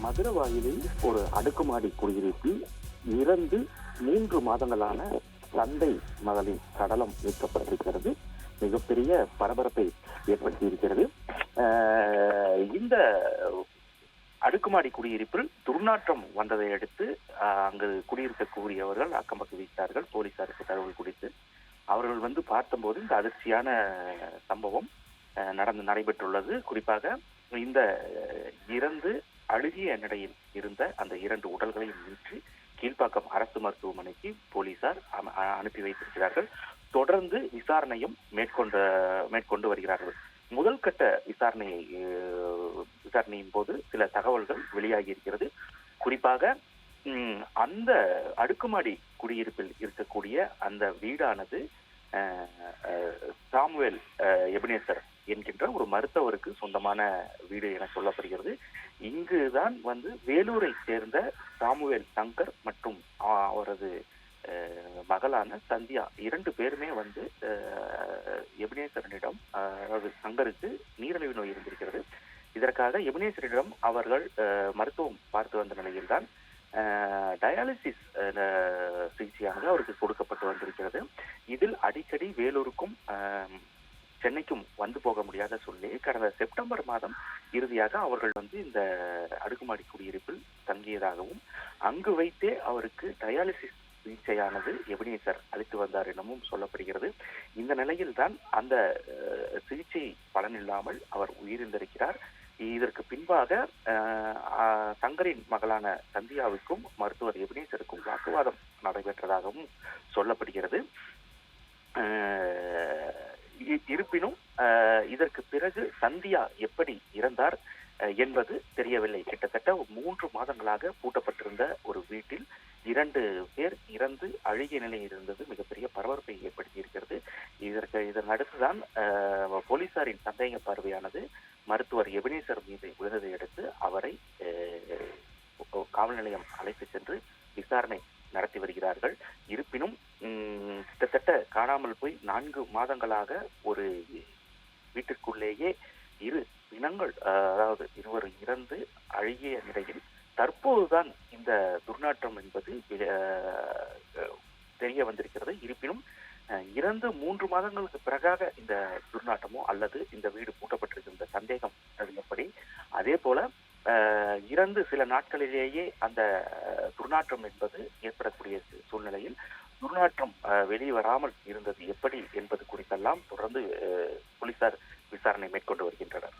மதுரவாயிலில் ஒரு அடுக்குமாடி குடியிருப்பில் இறந்து 3 மாதங்களான தந்தை மகளின் சடலம் மீட்கப்பட்டிருக்கிறது. மிகப்பெரிய பரபரப்பை ஏற்படுத்தியிருக்கிறது. இந்த அடுக்குமாடி குடியிருப்பில் துர்நாற்றம் வந்ததை அடுத்து அங்கு குடியிருக்கக்கூடியவர்கள் அக்கம்பக்க வீட்டார்கள் போலீசாருக்கு தகவல் கொடுத்து அவர்கள் பார்த்தபோது இந்த அதிர்ச்சியான சம்பவம் நடைபெற்றுள்ளது. குறிப்பாக இந்த இறந்து அழுகிய நிலையில் இருந்த அந்த 2 உடல்களையும் மீட்டு கீழ்ப்பாக்கம் அரசு மருத்துவமனைக்கு போலீசார் அனுப்பி வைத்திருக்கிறார்கள். தொடர்ந்து விசாரணையும் மேற்கொண்டு வருகிறார்கள். முதல் கட்ட விசாரணையின் போது சில தகவல்கள் வெளியாகி இருக்கிறது. குறிப்பாக அந்த அடுக்குமாடி குடியிருப்பில் இருக்கக்கூடிய அந்த வீடானது சாமுவேல் எபினேசர் என்கின்ற ஒரு மருத்துவருக்கு சொந்தமான வீடு என சொல்லப்படுகிறது. இங்குதான் வேலூரை சேர்ந்த சாமுவேல் சங்கர் மற்றும் அவரது மகளான சந்தியா 2 பேருமே எபினேசரனிடம், அதாவது சங்கருக்கு நீரிழிவு நோய் இருந்திருக்கிறது. இதற்காக எபினேசரிடம் அவர்கள் மருத்துவம் பார்த்து வந்த நிலையில்தான் டயாலிசிஸ் சிகிச்சையாக அவருக்கு கொடுக்கப்பட்டு வந்திருக்கிறது. இதில் அடிக்கடி வேலூருக்கும் சென்னைக்கும் போக முடியாத சூழ்நிலை கடந்த செப்டம்பர் மாதம் இறுதியாக அவர்கள் இந்த அடுக்குமாடி குடியிருப்பில் தங்கியதாகவும் அங்கு வைத்தே அவருக்கு டயாலிசிஸ் சிகிச்சையானது எபினேசர் அளித்து வந்தார் எனவும் சொல்லப்படுகிறது. இந்த நிலையில்தான் அந்த சிகிச்சை பலனில்லாமல் அவர் உயிரிழந்திருக்கிறார். இதற்கு பின்பாக சங்கரின் மகளான சந்தியாவுக்கும் மருத்துவர் எபினேசருக்கும் வாக்குவாதம் நடைபெற்றதாகவும் சொல்லப்படுகிறது. இருப்பினும் இதற்கு பிறகு சந்தியா எப்படி இறந்தார் என்பது தெரியவில்லை. கிட்டத்தட்ட 3 மாதங்களாக பூட்டப்பட்டிருந்த ஒரு வீட்டில் 2 பேர் இறந்து அழுகிய நிலையில் இருந்தது மிகப்பெரிய பரபரப்பை ஏற்படுத்தி இருக்கிறது. இதன் அடுத்துதான் போலீசாரின் சந்தேக பார்வையானது மருத்துவர் எபினேசர் மீது விழுந்ததை அடுத்து அவரை காவல் நிலையம் அழைத்து சென்று விசாரணை நடத்தி வருகிறார்கள். இருப்பினும் கிட்டத்தட்ட காணாமல் போய் 4 மாதங்களாக ஒரு வீட்டிற்குள்ளேயே 2 பிணங்கள், அதாவது இருவர் இறந்து அழுகிய நிலையில் தற்போதுதான் இந்த துர்நாற்றம் என்பது தெரிய வந்திருக்கிறது. இருப்பினும் இறந்து 3 மாதங்களுக்கு பிறகாக இந்த துர்நாற்றமோ அல்லது இந்த வீடு பூட்டப்பட்டிருக்கின்ற சந்தேகம் அது எப்படி, அதே போல இறந்து சில நாட்களிலேயே அந்த துர்நாற்றம் என்பது ஏற்படக்கூடிய சூழ்நிலையில் துர்நாற்றம் வெளியே வராமல் இருந்தது எப்படி என்பது குறித்தெல்லாம் தொடர்ந்து போலீசார் விசாரணை மேற்கொண்டு வருகின்றனர்.